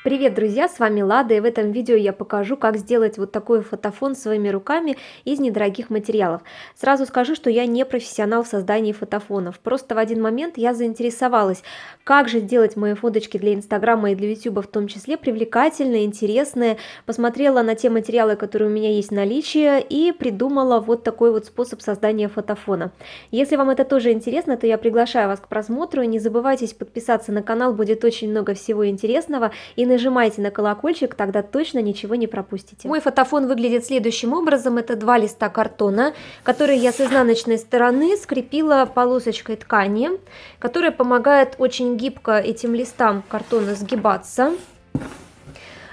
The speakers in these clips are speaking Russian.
Привет, друзья, с вами Лада, и в этом видео я покажу, как сделать вот такой фотофон своими руками из недорогих материалов. Сразу скажу, что я не профессионал в создании фотофонов, просто в один момент я заинтересовалась, как же сделать мои фоточки для Инстаграма и для Ютуба в том числе привлекательные, интересные, посмотрела на те материалы, которые у меня есть в наличии, и придумала вот такой вот способ создания фотофона. Если вам это тоже интересно, то я приглашаю вас к просмотру, и не забывайте подписаться на канал, будет очень много всего интересного, и нажимайте на колокольчик, тогда точно ничего не пропустите. Мой фотофон выглядит следующим образом. Это два листа картона, которые я с изнаночной стороны скрепила полосочкой ткани, которая помогает очень гибко этим листам картона сгибаться.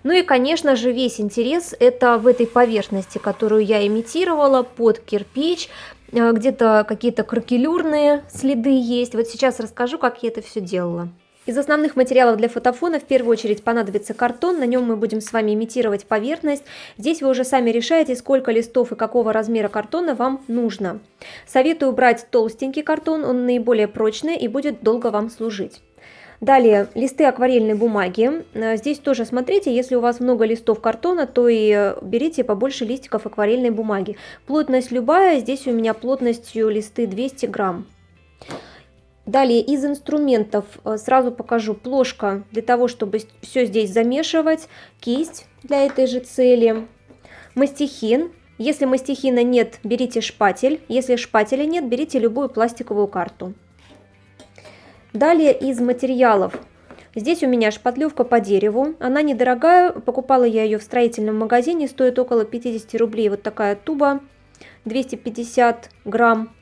Ну и, конечно же, весь интерес это в этой поверхности, которую я имитировала под кирпич. Где-то какие-то кракелюрные следы есть. Вот сейчас расскажу, как я это все делала. Из основных материалов для фотофона в первую очередь понадобится картон, на нем мы будем с вами имитировать поверхность. Здесь вы уже сами решаете, сколько листов и какого размера картона вам нужно. Советую брать толстенький картон, он наиболее прочный и будет долго вам служить. Далее листы акварельной бумаги. Здесь тоже смотрите, если у вас много листов картона, то и берите побольше листиков акварельной бумаги. Плотность любая, здесь у меня плотностью листы 200 грамм. Далее из инструментов сразу покажу плошка для того, чтобы все здесь замешивать, кисть для этой же цели, мастихин. Если мастихина нет, берите шпатель, если шпателя нет, берите любую пластиковую карту. Далее из материалов. Здесь у меня шпатлевка по дереву, она недорогая, покупала я ее в строительном магазине, стоит около 50 рублей, вот такая туба, 250 грамм.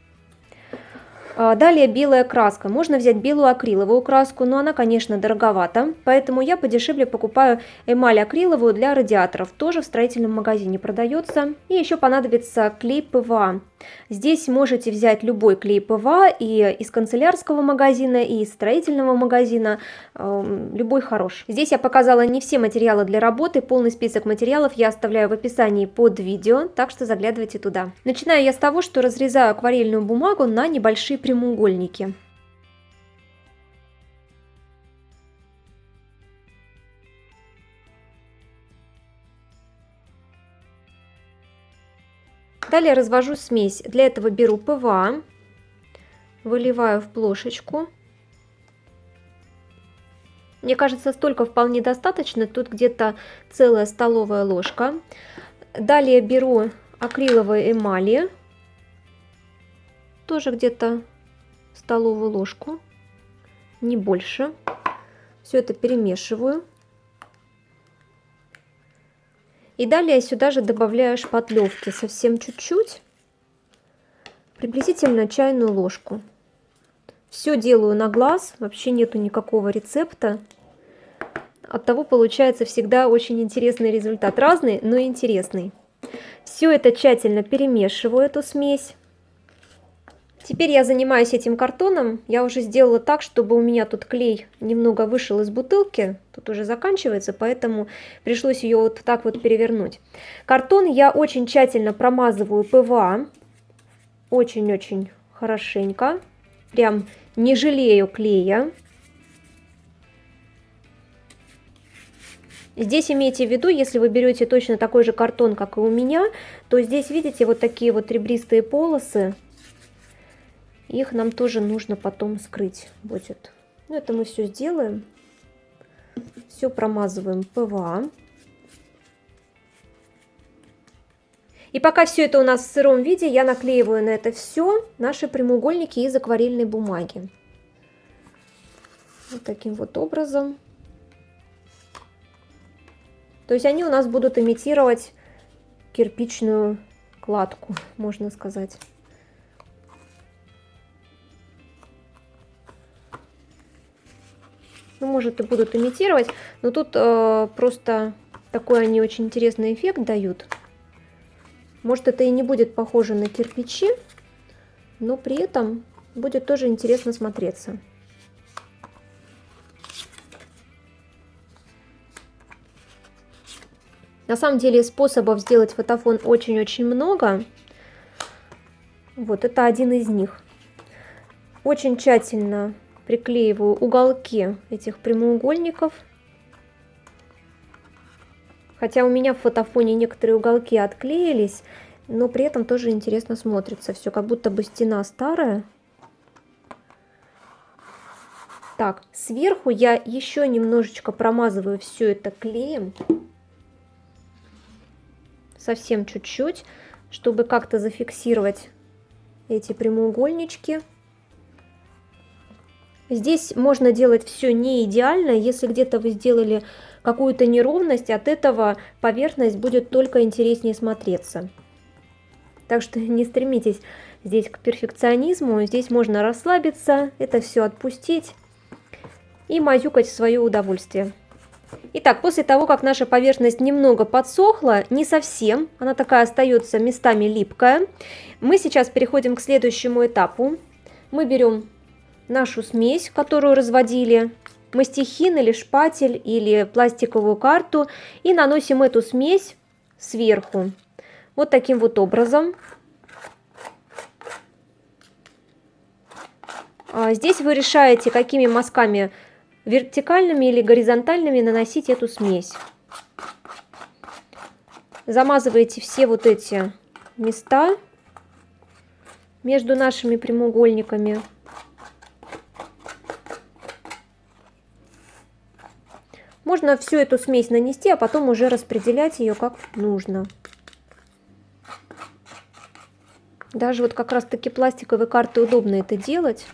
Далее белая краска. Можно взять белую акриловую краску, но она, конечно, дороговата, поэтому я подешевле покупаю эмаль акриловую для радиаторов. Тоже в строительном магазине продается. И еще понадобится клей ПВА. Здесь можете взять любой клей ПВА и из канцелярского магазина, и из строительного магазина. Любой хорош. Здесь я показала не все материалы для работы. Полный список материалов я оставляю в описании под видео, так что заглядывайте туда. Начинаю я с того, что разрезаю акварельную бумагу на небольшие прямоугольники. Далее развожу смесь. Для этого беру ПВА, выливаю в плошечку. Мне кажется, столько вполне достаточно, тут где-то целая столовая ложка. Далее беру акриловые эмали, тоже где-то столовую ложку, не больше. Все это перемешиваю. И далее сюда же добавляю шпатлевки, совсем чуть-чуть, приблизительно чайную ложку. Все делаю на глаз, вообще нету никакого рецепта. Оттого получается всегда очень интересный результат. Разный, но интересный. Все это тщательно перемешиваю, эту смесь. Теперь я занимаюсь этим картоном. Я уже сделала так, чтобы у меня тут клей немного вышел из бутылки. Тут уже заканчивается, поэтому пришлось ее вот так вот перевернуть. Картон я очень тщательно промазываю ПВА. Очень-очень хорошенько. Прям не жалею клея. Здесь имейте в виду, если вы берете точно такой же картон, как и у меня, то здесь, видите, вот такие вот ребристые полосы. Их нам тоже нужно потом скрыть будет. Ну, это мы все сделаем. Все промазываем ПВА. И пока все это у нас в сыром виде, я наклеиваю на это все наши прямоугольники из акварельной бумаги. Вот таким вот образом. То есть они у нас будут имитировать кирпичную кладку, можно сказать. Ну, может, и будут имитировать, но тут просто такой они очень интересный эффект дают. Может, это и не будет похоже на кирпичи, но при этом будет тоже интересно смотреться. На самом деле способов сделать фотофон очень-очень много. Вот это один из них. Очень тщательно приклеиваю уголки этих прямоугольников. Хотя у меня в фотофоне некоторые уголки отклеились, но при этом тоже интересно смотрится. Все как будто бы стена старая. Так, сверху я еще немножечко промазываю все это клеем. Совсем чуть-чуть, чтобы как-то зафиксировать эти прямоугольнички. Здесь можно делать все не идеально. Если где-то вы сделали какую-то неровность, от этого поверхность будет только интереснее смотреться. Так что не стремитесь здесь к перфекционизму. Здесь можно расслабиться, это все отпустить и мазюкать в свое удовольствие. Итак, после того, как наша поверхность немного подсохла, не совсем, она такая остается местами липкая, мы сейчас переходим к следующему этапу. Мы берем нашу смесь, которую разводили, мастихин или шпатель или пластиковую карту, и наносим эту смесь сверху. Вот таким вот образом. Здесь вы решаете, какими мазками, вертикальными или горизонтальными, наносить эту смесь. Замазываете все вот эти места между нашими прямоугольниками. Можно всю эту смесь нанести, а потом уже распределять ее как нужно. Даже вот как раз таки пластиковой картой удобно это делать.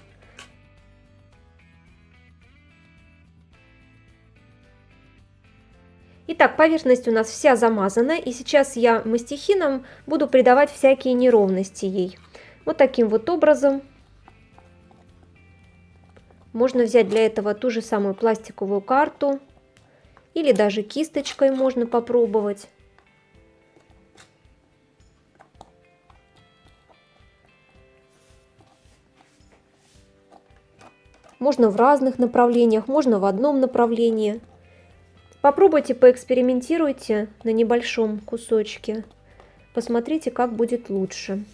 Итак, поверхность у нас вся замазана, и сейчас я мастихином буду придавать всякие неровности ей. Вот таким вот образом. Можно взять для этого ту же самую пластиковую карту, или даже кисточкой можно попробовать. Можно в разных направлениях, можно в одном направлении. Попробуйте, поэкспериментируйте на небольшом кусочке. Посмотрите, как будет лучше.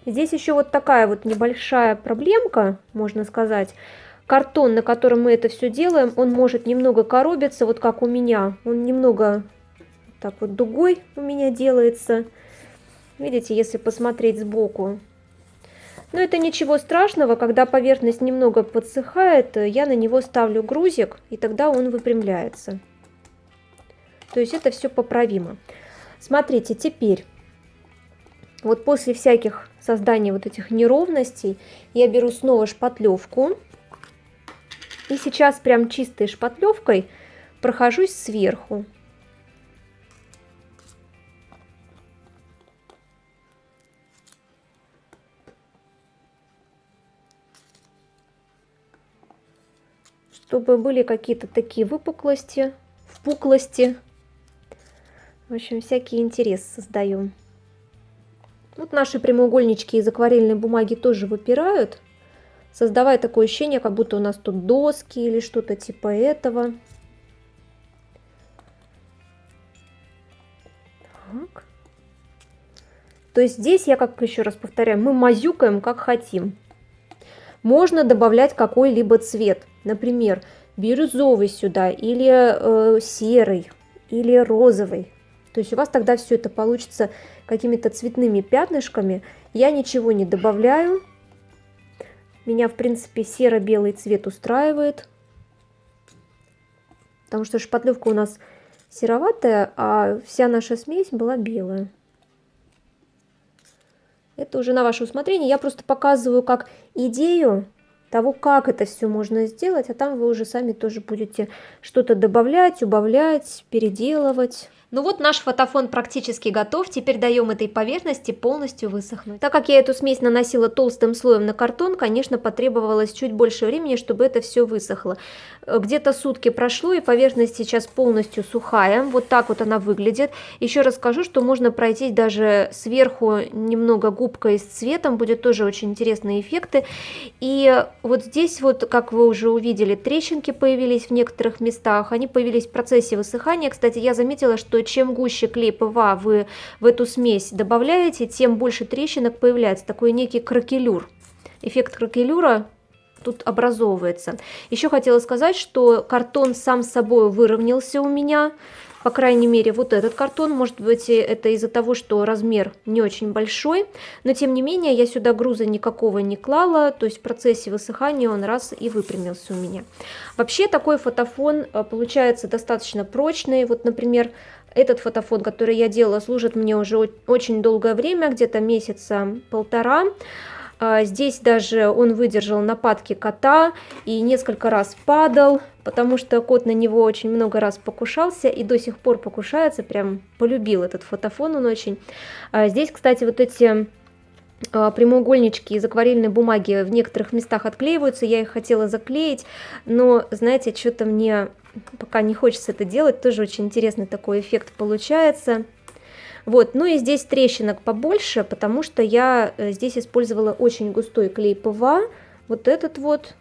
Здесь еще вот такая вот небольшая проблемка, можно сказать. Картон, на котором мы это все делаем, он может немного коробиться, вот как у меня. Он немного так вот дугой у меня делается. Видите, если посмотреть сбоку. Но это ничего страшного, когда поверхность немного подсыхает, я на него ставлю грузик, и тогда он выпрямляется. То есть это все поправимо. Смотрите, теперь, вот после всяких создания вот этих неровностей, я беру снова шпатлевку. И сейчас прям чистой шпатлевкой прохожусь сверху. Чтобы были какие-то такие выпуклости, впуклости. В общем, всякий интерес создаем. Вот наши прямоугольнички из акварельной бумаги тоже выпирают, создавая такое ощущение, как будто у нас тут доски или что-то типа этого. Так. То есть здесь, я как еще раз повторяю, мы мазюкаем как хотим. Можно добавлять какой-либо цвет, например, бирюзовый сюда, или серый, или розовый. То есть у вас тогда все это получится какими-то цветными пятнышками. Я ничего не добавляю. Меня, в принципе, серо-белый цвет устраивает. Потому что шпатлевка у нас сероватая, а вся наша смесь была белая. Это уже на ваше усмотрение. Я просто показываю как идею того, как это все можно сделать, а там вы уже сами тоже будете что-то добавлять, убавлять, переделывать. Ну вот наш фотофон практически готов, теперь даем этой поверхности полностью высохнуть. Так как я эту смесь наносила толстым слоем на картон, конечно, потребовалось чуть больше времени, чтобы это все высохло. Где-то сутки прошло, и поверхность сейчас полностью сухая, вот так вот она выглядит. Еще раз скажу, что можно пройтись даже сверху немного губкой с цветом, будет тоже очень интересные эффекты. И вот здесь вот, как вы уже увидели, трещинки появились в некоторых местах, они появились в процессе высыхания. Кстати, я заметила, что чем гуще клей ПВА вы в эту смесь добавляете, тем больше трещинок появляется, такой некий кракелюр. Эффект кракелюра тут образовывается. Еще хотела сказать, что картон сам собой выровнялся у меня. По крайней мере, вот этот картон, может быть, это из-за того, что размер не очень большой, но тем не менее я сюда груза никакого не клала, то есть в процессе высыхания он раз и выпрямился у меня. Вообще такой фотофон получается достаточно прочный. Вот, например, этот фотофон, который я делала, служит мне уже очень долгое время, где-то месяца полтора. Здесь даже он выдержал нападки кота и несколько раз падал, потому что кот на него очень много раз покушался и до сих пор покушается, прям полюбил этот фотофон он очень. Здесь, кстати, вот эти прямоугольнички из акварельной бумаги в некоторых местах отклеиваются, я их хотела заклеить, но, знаете, что-то мне пока не хочется это делать, тоже очень интересный такой эффект получается. Вот, ну и здесь трещинок побольше, потому что я здесь использовала очень густой клей ПВА. Вот этот вот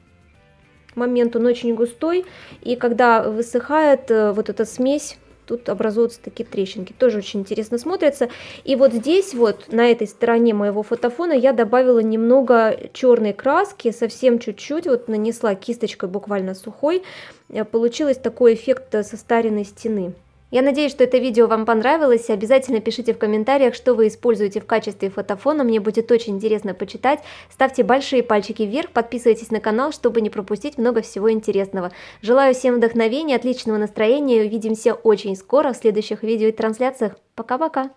момент, он очень густой. И когда высыхает вот эта смесь, тут образуются такие трещинки. Тоже очень интересно смотрится. И вот здесь вот, на этой стороне моего фотофона, я добавила немного черной краски, совсем чуть-чуть, вот нанесла кисточкой буквально сухой. Получилось такой эффект состаренной стены. Я надеюсь, что это видео вам понравилось. Обязательно пишите в комментариях, что вы используете в качестве фотофона. Мне будет очень интересно почитать. Ставьте большие пальчики вверх, подписывайтесь на канал, чтобы не пропустить много всего интересного. Желаю всем вдохновения, отличного настроения. Увидимся очень скоро в следующих видео и трансляциях. Пока-пока!